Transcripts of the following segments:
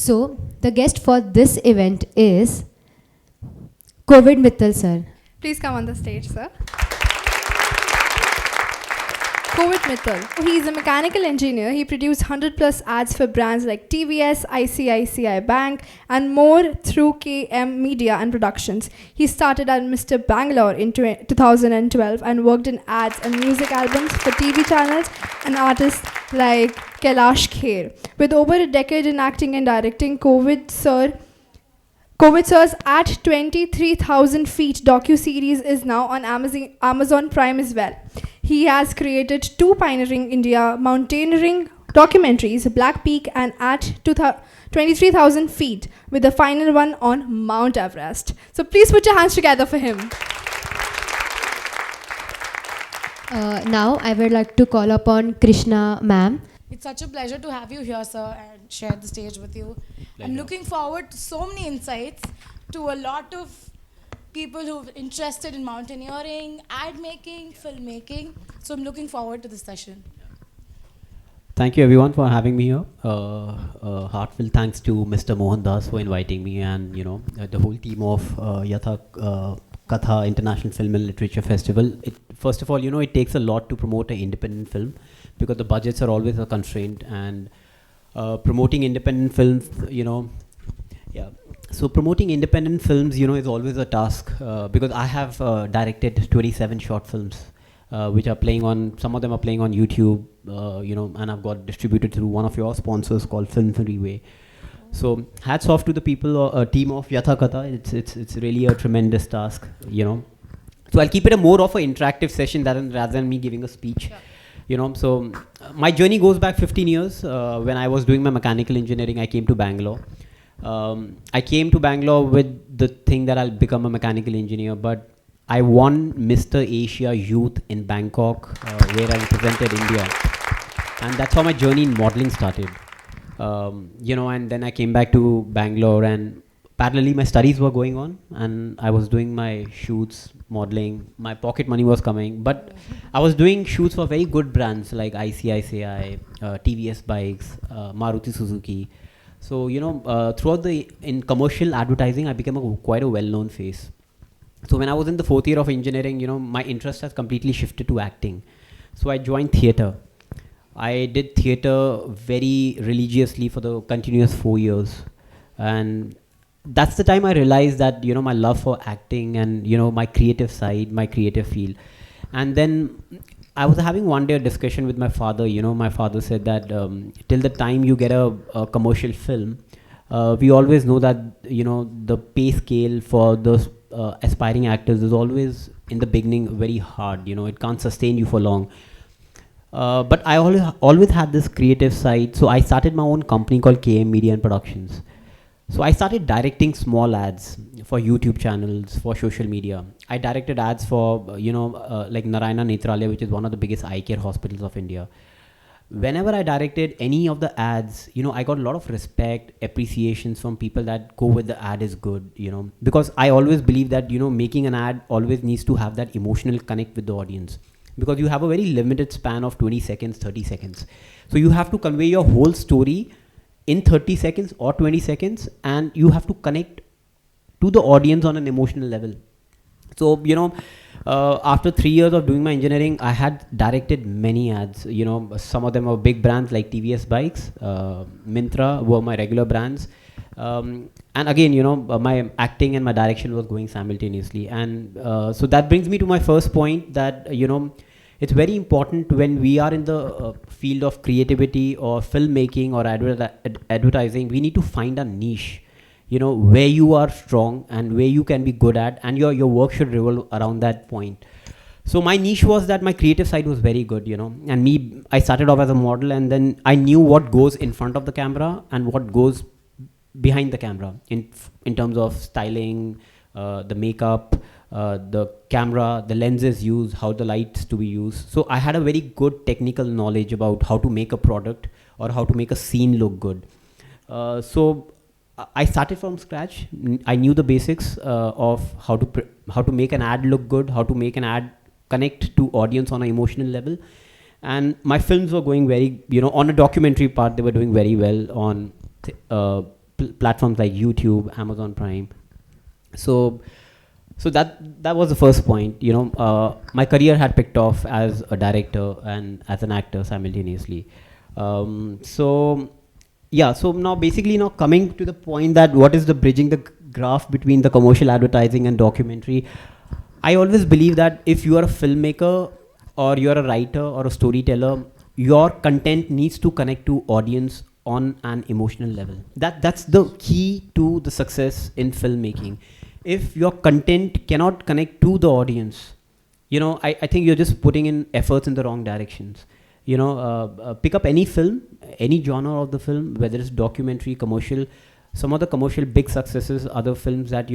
So, the guest for this event is Kovid Mittal, sir. Please come on the stage, sir. Kovid Mittal. He is a mechanical engineer. He produced 100 plus ads for brands like TVS, ICICI Bank, and more through KM Media and Productions. He started at Mr. Bangalore in 2012 and worked in ads and music albums for TV channels and artists like Kailash Kher. With over a decade in acting and directing, Kovid Sir's At 23,000 Feet docu-series is now on Amazon Prime as well. He has created 2 pioneering India mountaineering documentaries, Black Peak and At 23,000 Feet, with the final one on Mount Everest. So please put your hands together for him. Now, I would like to call upon Krishna ma'am. It's such a pleasure to have you here, sir, and share the stage with you. I'm looking forward to so many insights, to a lot of people who are interested in mountaineering, ad making, filmmaking. So I'm looking forward to this session. Thank you everyone for having me here. Heartfelt thanks to Mr. Mohan Das for inviting me, and the whole team of YathaKatha International Film and Literature Festival. First of all, it takes a lot to promote an independent film because the budgets are always a constraint, and promoting independent films, So promoting independent films, is always a task because I have directed 27 short films, which are playing on, some of them are playing on YouTube, and I've got distributed through one of your sponsors called Film Freeway. So hats off to the people, team of YathaKatha. It's really a tremendous task, So I'll keep it more of an interactive session rather than me giving a speech. So my journey goes back 15 years. When I was doing my mechanical engineering, I came to Bangalore. I came to Bangalore with the thing that I'll become a mechanical engineer, but I won Mr. Asia Youth in Bangkok, where I represented India. And that's how my journey in modeling started. And then I came back to Bangalore, and parallelly my studies were going on, and I was doing my shoots, modeling, my pocket money was coming, but I was doing shoots for very good brands like ICICI, TVS bikes, Maruti Suzuki. So, throughout in commercial advertising, I became quite a well-known face. So when I was in the 4th year of engineering, my interest has completely shifted to acting. So I joined theatre. I did theatre very religiously for the continuous 4 years. And that's the time I realized that, my love for acting and, my creative side, my creative field. And then I was having one day a discussion with my father. My father said that till the time you get a commercial film, we always know that, the pay scale for those aspiring actors is always in the beginning very hard. It can't sustain you for long. But I always had this creative side. So I started my own company called KM Media and Productions. So I started directing small ads for YouTube channels, for social media. I directed ads for, like Narayana Netralaya, which is one of the biggest eye care hospitals of India. Whenever I directed any of the ads, I got a lot of respect, appreciations from people that go with the ad is good, because I always believe that, making an ad always needs to have that emotional connect with the audience, because you have a very limited span of 20 seconds, 30 seconds. So you have to convey your whole story in 30 seconds or 20 seconds, and you have to connect to the audience on an emotional level. So, after 3 years of doing my engineering, I had directed many ads. Some of them were big brands like TVS bikes, Myntra were my regular brands. And again, my acting and my direction was going simultaneously. And so that brings me to my first point that, it's very important when we are in the field of creativity or filmmaking or advertising, we need to find a niche, where you are strong and where you can be good at, and your work should revolve around that point. So my niche was that my creative side was very good, and I started off as a model, and then I knew what goes in front of the camera and what goes behind the camera in terms of styling, the makeup, the camera, the lenses used, how the lights to be used. So I had a very good technical knowledge about how to make a product or how to make a scene look good. So I started from scratch. I knew the basics of how to make an ad look good, how to make an ad connect to audience on an emotional level. And my films were going very, on a documentary part, they were doing very well. On platforms like YouTube, Amazon Prime. So that was the first point. My career had picked off as a director and as an actor simultaneously. So now basically now coming to the point that what is the bridging the graph between the commercial advertising and documentary. I always believe that if you are a filmmaker or you are a writer or a storyteller, your content needs to connect to audience on an emotional level. That's the key to the success in filmmaking. If your content cannot connect to the audience, I think you're just putting in efforts in the wrong directions. Pick up any film, any genre of the film, whether it's documentary, commercial. Some of the commercial big successes are the films that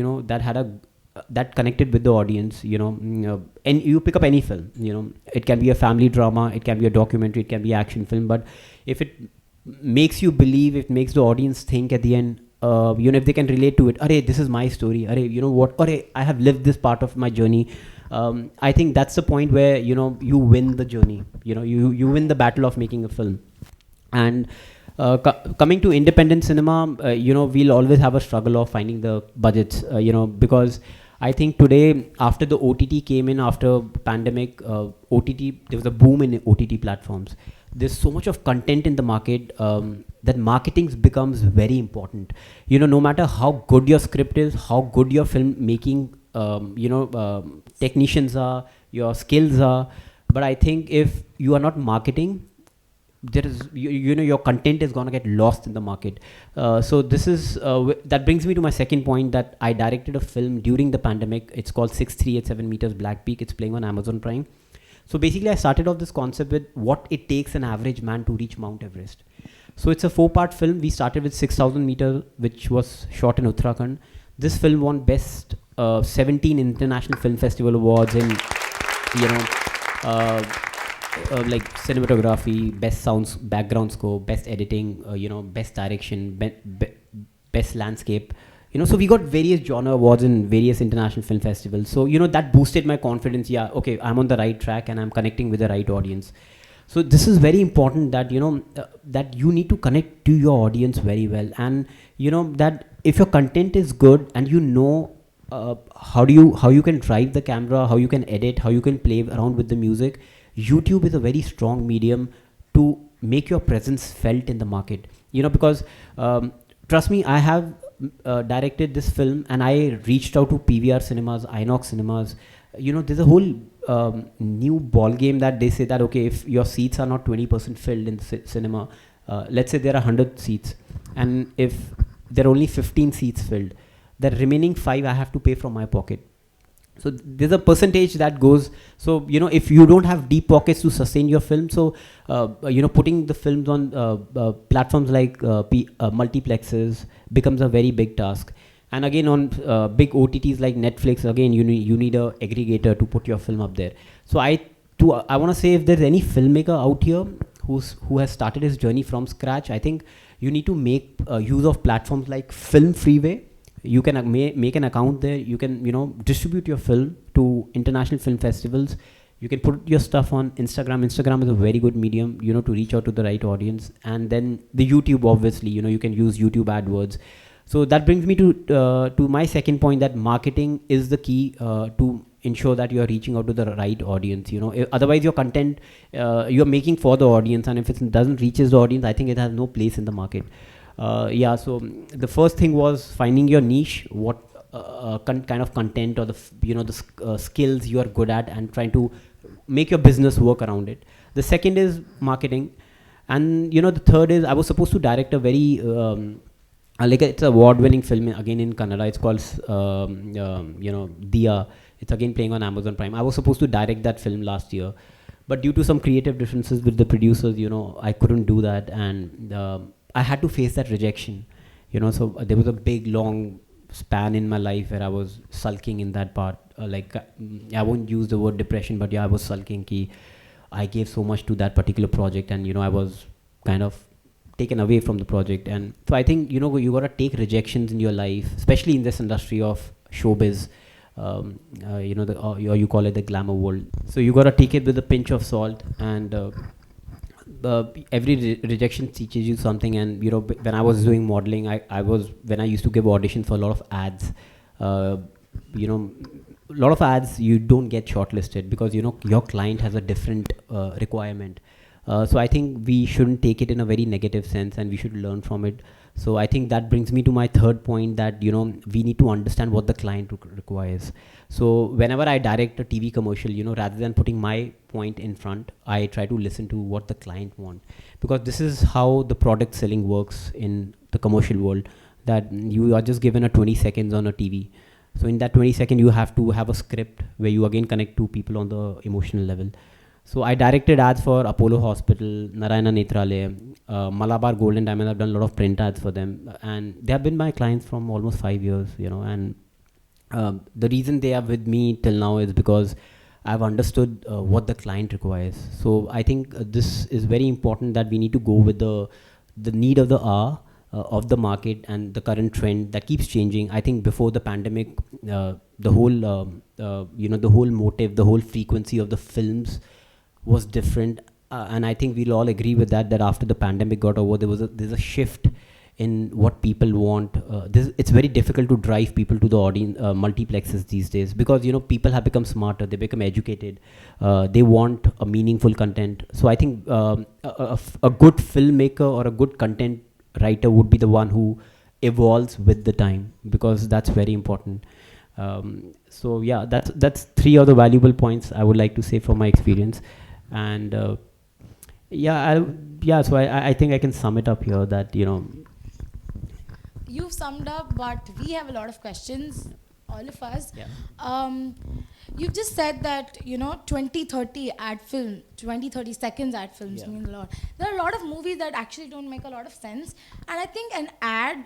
that connected with the audience. And you pick up any film. It can be a family drama, it can be a documentary, it can be action film. But if it makes you believe, it makes the audience think at the end. If they can relate to it, this is my story. I have lived this part of my journey. I think that's the point where you win the journey. You win the battle of making a film. And coming to independent cinema, we'll always have a struggle of finding the budgets. Because I think today, after the OTT came in, after pandemic, OTT, there was a boom in OTT platforms. There's so much of content in the market that marketing becomes very important. No matter how good your script is, how good your film making technicians are, your skills are, but I think if you are not marketing, there is your content is gonna get lost in the market. So this is that brings me to my second point, that I directed a film during the pandemic. It's called 6387 meters Black Peak. It's playing on Amazon Prime. So basically I started off this concept with what it takes an average man to reach Mount Everest. So it's a 4-part film. We started with 6,000 meters, which was shot in Uttarakhand. This film won best 17 international film festival awards in like cinematography, best sounds, background score, best editing, best direction, best landscape. So we got various genre awards in various international film festivals. So that boosted my confidence. Yeah, okay, I'm on the right track and I'm connecting with the right audience. So this is very important, that that you need to connect to your audience very well, and that if your content is good and how you can drive the camera, how you can edit, how you can play around with the music. YouTube is a very strong medium to make your presence felt in the market. Because trust me, I have directed this film and I reached out to PVR cinemas, Inox cinemas. There's a whole new ball game that they say that, okay, if your seats are not 20% filled in the cinema, let's say there are 100 seats, and if there are only 15 seats filled, the remaining 5 I have to pay from my pocket. So there's a percentage that goes. So if you don't have deep pockets to sustain your film, so putting the films on platforms like multiplexes becomes a very big task. And again, on big OTTs like Netflix, again you need a aggregator to put your film up there. So I want to say, if there's any filmmaker out here who has started his journey from scratch, I think you need to make use of platforms like Film Freeway. You can make an account there. You can distribute your film to international film festivals. You can put your stuff on Instagram. Instagram is a very good medium, to reach out to the right audience. And then the YouTube, obviously, you can use YouTube AdWords. So that brings me to my second point, that marketing is the key to ensure that you are reaching out to the right audience. Otherwise your content you're making for the audience, and if it doesn't reach the audience, I think it has no place in the market. So the first thing was finding your niche, what kind of content or the skills you are good at, and trying to make your business work around it. The second is marketing, and the third is, I was supposed to direct a very it's an award-winning film again in Kannada. It's called Diya. It's again playing on Amazon Prime. I was supposed to direct that film last year, but due to some creative differences with the producers, I couldn't do that, and I had to face that rejection. So there was a big long span in my life where I was sulking in that part. I won't use the word depression, but yeah, I was sulking. I gave so much to that particular project, and I was kind of taken away from the project. And so I think you gotta take rejections in your life, especially in this industry of showbiz. Or you call it the glamour world. So you gotta take it with a pinch of salt, and every rejection teaches you something. And when I was doing modeling, when I used to give audition for a lot of ads, uh, you know a lot of ads you don't get shortlisted because your client has a different requirement. So I think we shouldn't take it in a very negative sense, and we should learn from it. So I think that brings me to my third point, that we need to understand what the client requires. So whenever I direct a TV commercial, rather than putting my point in front, I try to listen to what the client wants, because this is how the product selling works in the commercial world, that you are just given a 20 seconds on a TV. So in that 20 seconds, you have to have a script where you again connect to people on the emotional level. So I directed ads for Apollo Hospital, Narayana Nethralaya, Malabar Gold and Diamond. I've done a lot of print ads for them, and they have been my clients from almost 5 years, and the reason they are with me till now is because I've understood what the client requires. So I think this is very important, that we need to go with the need of the hour, of the market and the current trend that keeps changing. I think before the pandemic, the whole the whole motive, the whole frequency of the films was different, and I think we'll all agree with that after the pandemic got over, there's a shift in what people want. It's very difficult to drive people to the audience multiplexes these days, because people have become smarter, they become educated, they want a meaningful content. So I think a good filmmaker or a good content writer would be the one who evolves with the time, because that's very important. So yeah, that's three of the valuable points I would like to say from my experience. And so I think I can sum it up here, that You've summed up, but we have a lot of questions, all of us. Yeah. You've just said that 20-30 ad film, 20-30 seconds ad films means a lot. There are a lot of movies that actually don't make a lot of sense, and I think an ad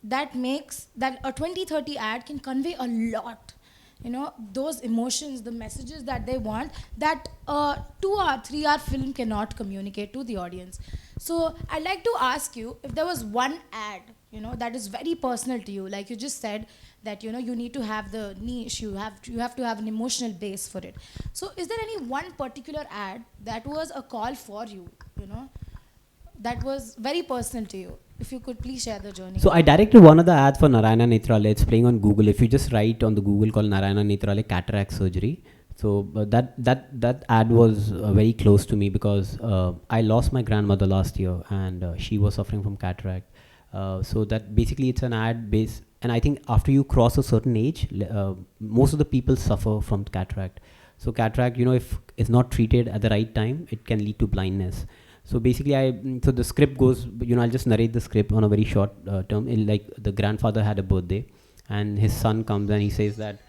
that makes that a 20-30 ad can convey a lot. Those emotions, the messages that they want, that a 2-hour, 3-hour film cannot communicate to the audience. So I'd like to ask you, if there was one ad, that is very personal to you, like you just said, that you need to have the niche, you have to have an emotional base for it. So is there any one particular ad that was a call for you, that was very personal to you? If you could please share the journey. So I directed one of the ads for Narayana Nethralaya. It's playing on Google. If you just write on the Google called Narayana Nethralaya cataract surgery, so that ad was very close to me, because I lost my grandmother last year, and she was suffering from cataract. So that basically it's an ad based, and I think after you cross a certain age, most of the people suffer from cataract. So cataract, if it's not treated at the right time, it can lead to blindness. So basically, so the script goes, I'll just narrate the script on a very short term. Like the grandfather had a birthday, and his son comes and he says that,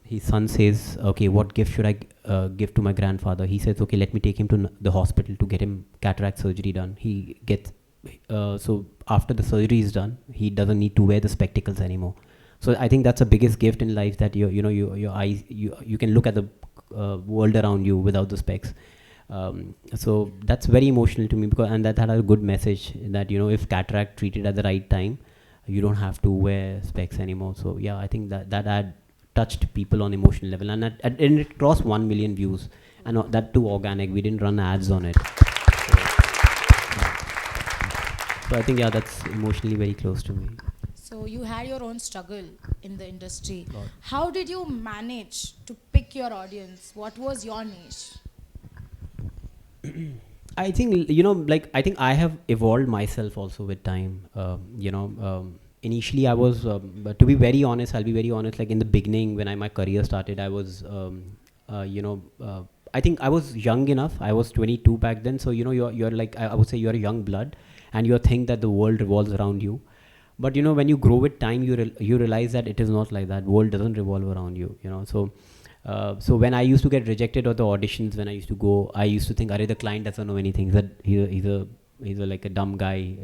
his son says, okay, what gift should I give to my grandfather? He says, okay, let me take him to the hospital to get him cataract surgery done. He gets, so after the surgery is done, he doesn't need to wear the spectacles anymore. So I think that's the biggest gift in life, that your eyes, you can look at the world around you without the specs. So that's very emotional to me, and that had a good message, that if cataract treated at the right time, you don't have to wear specs anymore. So yeah, I think that ad touched people on emotional level, and it crossed 1 million views, and that too organic. We didn't run ads on it. So I think that's emotionally very close to me. So you had your own struggle in the industry. How did you manage to pick your audience? What was your niche? I think I think I have evolved myself also with time. Initially I was, but to be very honest, I'll be very honest. Like in the beginning, when my career started, I was, I think I was young enough. I was 22 back then. So you're like, I would say you're a young blood, and you think that the world revolves around you. But when you grow with time, you realize that it is not like that. World doesn't revolve around you. So when I used to get rejected at the auditions, when I used to go, I used to think, the client doesn't know anything. That he's a like a dumb guy.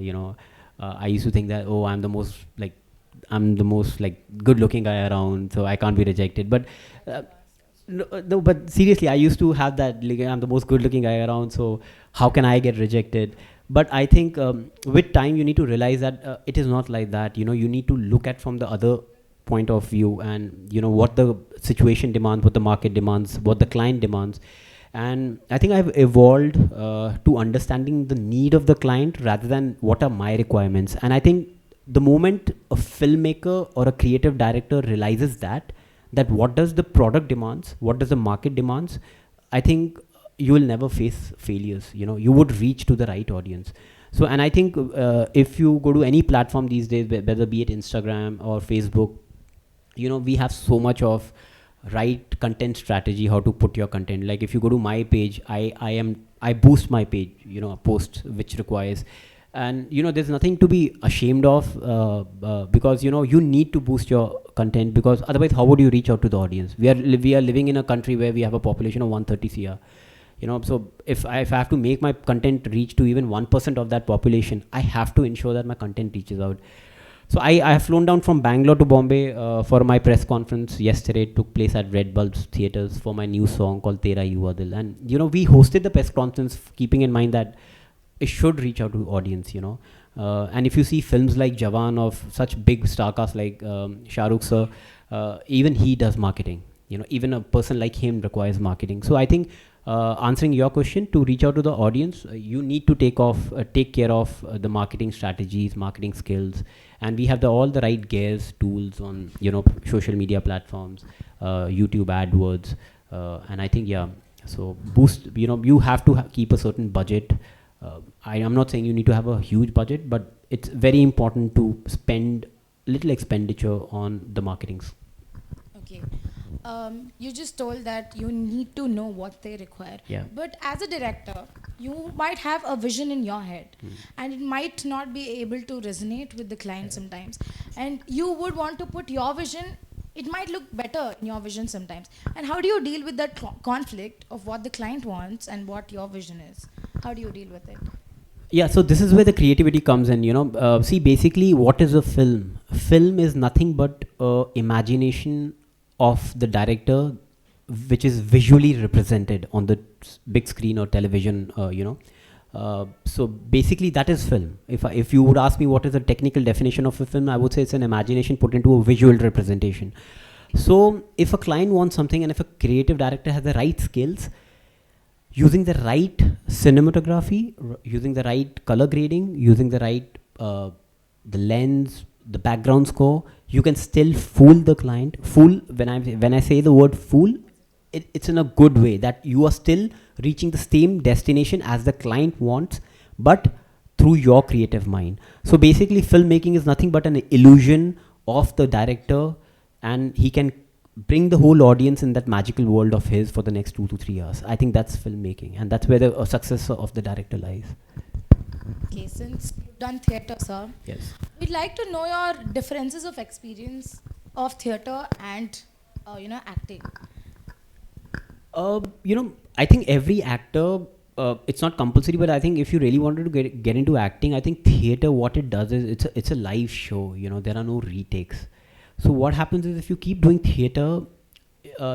I used to think that, oh, I'm the most good-looking guy around, so I can't be rejected. But no, but seriously, I used to have that. Like, I'm the most good-looking guy around, so how can I get rejected? But I think with time, you need to realize that it is not like that. You need to look at from the other point of view, and what the situation demands, what the market demands, what the client demands, And I think I've evolved to understanding the need of the client rather than what are my requirements. And I think the moment a filmmaker or a creative director realizes that what does the product demands, what does the market demands, I think you will never face failures. You know, you would reach to the right audience. So, and I think if you go to any platform these days, whether be it Instagram or Facebook, you know, we have so much of right content strategy, how to put your content. Like if you go to my page, I boost my page, you know, a post which requires, and you know, there's nothing to be ashamed of, because you know, you need to boost your content, because otherwise how would you reach out to the audience? We are living in a country where we have a population of 130 CR. You know, so if I have to make my content reach to even 1% of that population, I have to ensure that my content reaches out. So I have flown down from Bangalore to Bombay for my press conference yesterday. It took place at Red Bulbs Theatres for my new song called Tera Yuva Dil. And you know, we hosted the press conference keeping in mind that it should reach out to audience, you know. And if you see films like Jawan of such big star cast like Shah Rukh sir, even he does marketing. You know, even a person like him requires marketing. So I think answering your question, to reach out to the audience, you need to take care of the marketing strategies, marketing skills, and we have all the right gears, tools on, you know, social media platforms, YouTube AdWords, and I think, yeah, so boost, you know, you have to keep a certain budget. I am not saying you need to have a huge budget, but it's very important to spend little expenditure on the marketings. Okay. You just told that you need to know what they require. Yeah. But as a director, you might have a vision in your head, and it might not be able to resonate with the client sometimes. And you would want to put your vision, it might look better in your vision sometimes. And how do you deal with that conflict of what the client wants and what your vision is? How do you deal with it? Yeah, so this is where the creativity comes in, you know. See, basically, what is a film? Film is nothing but imagination of the director, which is visually represented on the big screen or television, you know. So basically that is film. If you would ask me what is the technical definition of a film, I would say it's an imagination put into a visual representation. So if a client wants something, and if a creative director has the right skills, using the right cinematography, using the right color grading, using the right the lens, the background score, you can still fool the client. Fool, when I say the word fool, it's in a good way, that you are still reaching the same destination as the client wants, but through your creative mind. So basically, filmmaking is nothing but an illusion of the director, and he can bring the whole audience in that magical world of his for the next 2 to 3 hours. I think that's filmmaking, and that's where the success of the director lies. Okay, since you've done theatre, sir, Yes. we'd like to know your differences of experience of theatre and, you know, acting. You know, I think every actor, it's not compulsory, but I think if you really wanted to get into acting, I think theatre, what it does is it's a live show. You know, there are no retakes. So what happens is, if you keep doing theatre,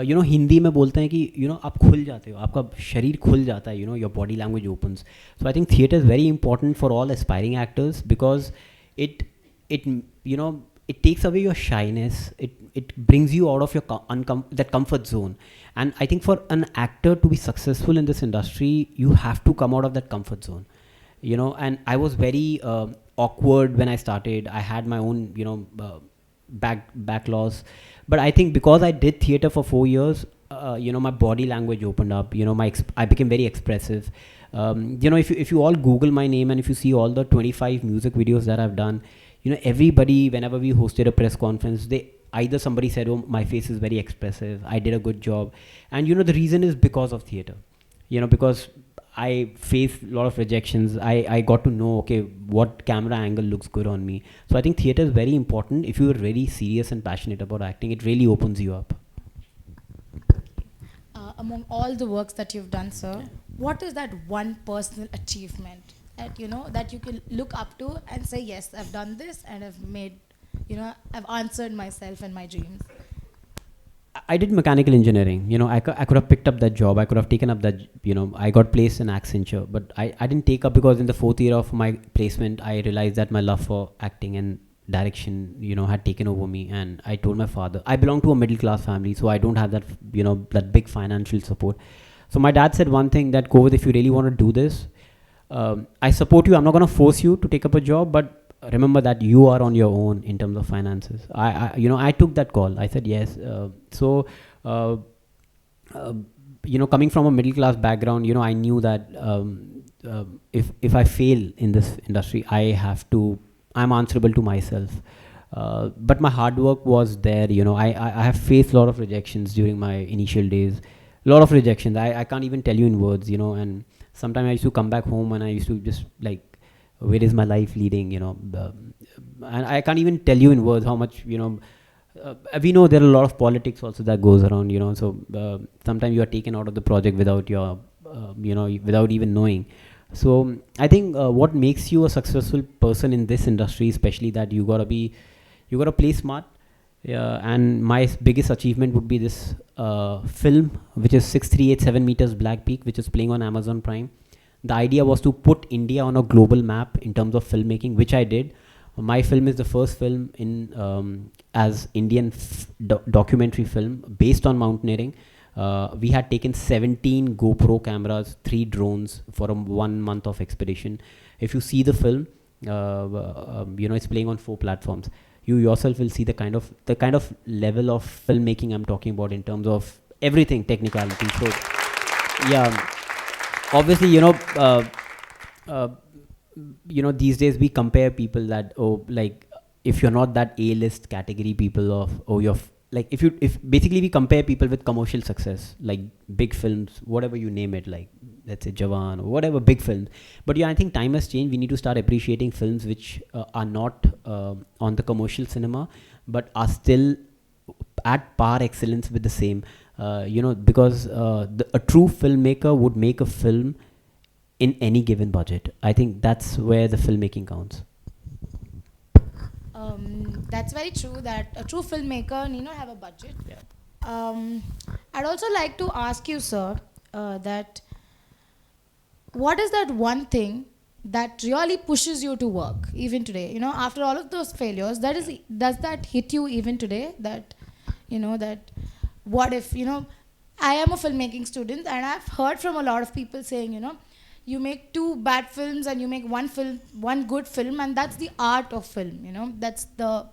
you know, Hindi में बोलते हैं कि, you know, आप खुल जाते हो, आपका शरीर खुल जाता है, you know, your body language opens. So I think theatre is very important for all aspiring actors, because it you know, it takes away your shyness. It brings you out of your that comfort zone. And I think for an actor to be successful in this industry, you have to come out of that comfort zone. You know, and I was very awkward when I started. I had my own, you know, backlogs, but I think because I did theatre for 4 years, you know, my body language opened up. You know, I became very expressive. You know, if you all Google my name, and if you see all the 25 music videos that I've done, you know, everybody, whenever we hosted a press conference, either somebody said, oh, my face is very expressive, I did a good job. And you know, the reason is because of theatre. You know, because I faced a lot of rejections. I got to know, okay, what camera angle looks good on me. So I think theatre is very important. If you're really serious and passionate about acting, it really opens you up. Among all the works that you've done, sir, what is that one personal achievement that, you know, that you can look up to and say, yes, I've done this and I've made, you know, I've answered myself and my dreams? I did mechanical engineering. You know, I could have picked up that job. I could have taken up that, you know, I got placed in Accenture, but I didn't take up, because in the 4th year of my placement, I realized that my love for acting and direction, you know, had taken over me. And I told my father, I belong to a middle class family, so I don't have that, you know, that big financial support. So my dad said one thing, that Kovid, if you really want to do this, I support you. I'm not going to force you to take up a job, but remember that you are on your own in terms of finances. I took that call. I said yes. Uh, Coming from a middle class background, I knew that if I fail in this industry, I'm answerable to myself. But my hard work was there. I have faced a lot of rejections during my initial days. A lot of rejections. I can't even tell you in words. And sometimes I used to come back home and I used to just like, where is my life leading? And I can't even tell you in words how much. We know there are a lot of politics also that goes around. So sometimes you are taken out of the project without your, without even knowing. So I think what makes you a successful person in this industry, especially that you gotta play smart. And my biggest achievement would be this film, which is 6387 meters Black Peak, which is playing on Amazon Prime. The idea was to put India on a global map in terms of filmmaking, which I did. My film is the first film in as Indian documentary film based on mountaineering. We had taken 17 GoPro cameras, 3 drones for a 1 month of expedition. If you see the film, it's playing on 4 platforms. You yourself will see the kind of level of filmmaking I'm talking about in terms of everything, technicality. So, yeah, obviously, these days we compare people that, like, if you're not that A-list category people of, if basically we compare people with commercial success, like big films, whatever you name it, like let's say Jawan or whatever, big films. But yeah, I think time has changed. We need to start appreciating films which are not on the commercial cinema, but are still at par excellence with the same, because a true filmmaker would make a film in any given budget. I think that's where the filmmaking counts. That's very true, that a true filmmaker need not have a budget. Yeah. I'd also like to ask you, sir, that what is that one thing that really pushes you to work even today? After all of those failures, does that hit you even today? That, that what if, I am a filmmaking student and I've heard from a lot of people saying, you make 2 bad films and you make one good film, and that's the art of film. That's the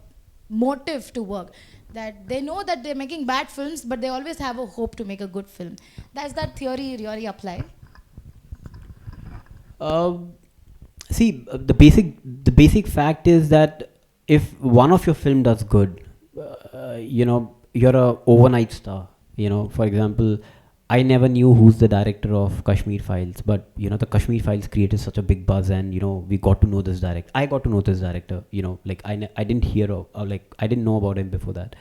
motive to work. That they know that they're making bad films, but they always have a hope to make a good film. Does that theory really apply? See, the basic fact is that if one of your film does good, you're a overnight star. For example, I never knew who's the director of Kashmir Files, but the Kashmir Files created such a big buzz, and we got to know this director. I got to know this director. Like I didn't hear of, or like I didn't know about him before that.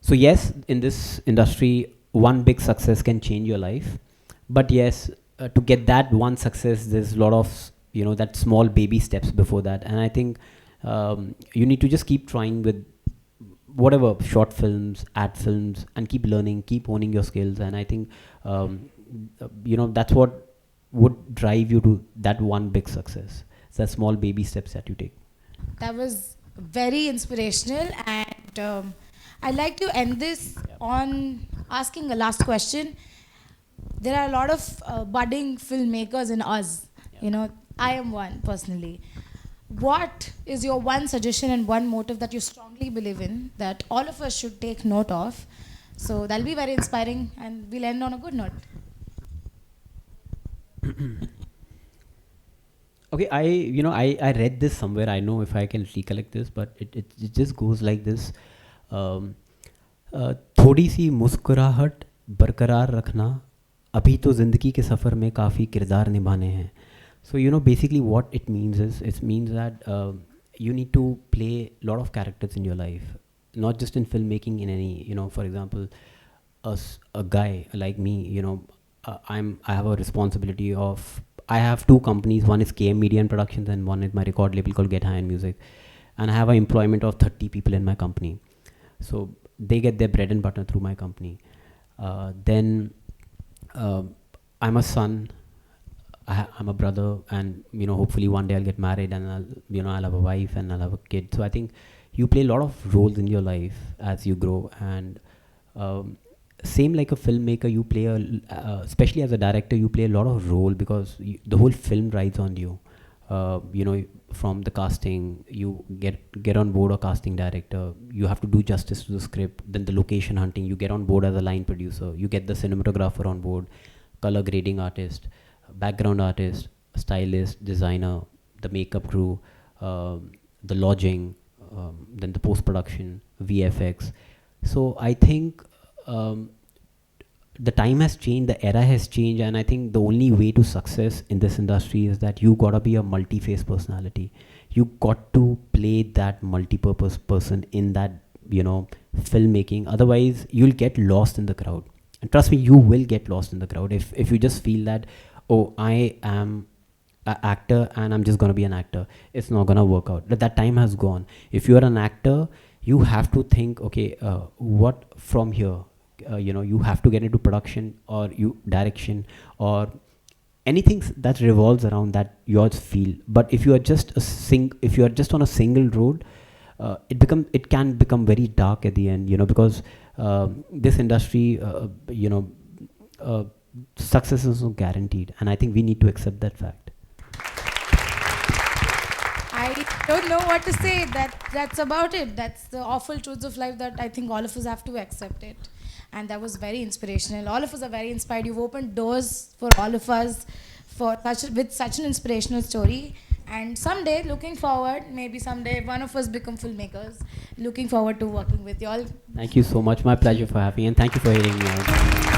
So yes, in this industry, one big success can change your life. But yes, to get that one success, there's a lot of that small baby steps before that, and I think you need to just keep trying with whatever, short films, ad films, and keep learning, keep honing your skills. And I think that's what would drive you to that one big success. It's that small baby steps that you take. That was very inspirational, and I'd like to end this on asking a last question. There are a lot of budding filmmakers in us. I am one personally. What is your one suggestion and one motive that you strongly believe in that all of us should take note of? So that'll be very inspiring, and we'll end on a good note. Okay, I read this somewhere. I know if I can recollect this, but it just goes like this. थोड़ी सी मुस्कुराहट बरकरार रखना, अभी तो ज़िंदगी के सफ़र में काफ़ी किरदार निभाने हैं. So basically what it means is, it means that you need to play a lot of characters in your life, not just in filmmaking, in any, for example, a guy like me, I have a responsibility of, I have 2 companies. One is KM Media and Productions, and one is my record label called Get High in Music, and I have an employment of 30 people in my company. So they get their bread and butter through my company. Then I'm a son, I'm a brother, and hopefully one day I'll get married, and I'll have a wife and I'll have a kid. So I think you play a lot of roles in your life as you grow, and same like a filmmaker, you play especially as a director, you play a lot of role because the whole film rides on you. You know, from the casting, you get on board a casting director, you have to do justice to the script. Then the location hunting, you get on board as a line producer, you get the cinematographer on board, color grading artist, background artist, stylist, designer, the makeup crew, the lodging, then the post-production, VFX. So I think the time has changed, the era has changed, and I think the only way to success in this industry is that you gotta be a multi-face personality. You got to play that multi-purpose person in that, you know, filmmaking. Otherwise, you'll get lost in the crowd. And trust me, you will get lost in the crowd if you just feel that, oh, I am an actor and I'm just gonna be an actor. It's not gonna work out. That time has gone. If you are an actor, you have to think, okay, what from here? You know, you have to get into production or direction or anything that revolves around that your field. But if you are just if you are just on a single road, it can become very dark at the end, you know, because this industry, you know, success is not guaranteed, and I think we need to accept that fact. I don't know what to say. That's about it. That's the awful truths of life that I think all of us have to accept it. And that was very inspirational. All of us are very inspired. You've opened doors for all of us with such an inspirational story. And someday, looking forward, maybe someday one of us become filmmakers. Looking forward to working with you all. Thank you so much. My pleasure for having me, and thank you for hearing me out.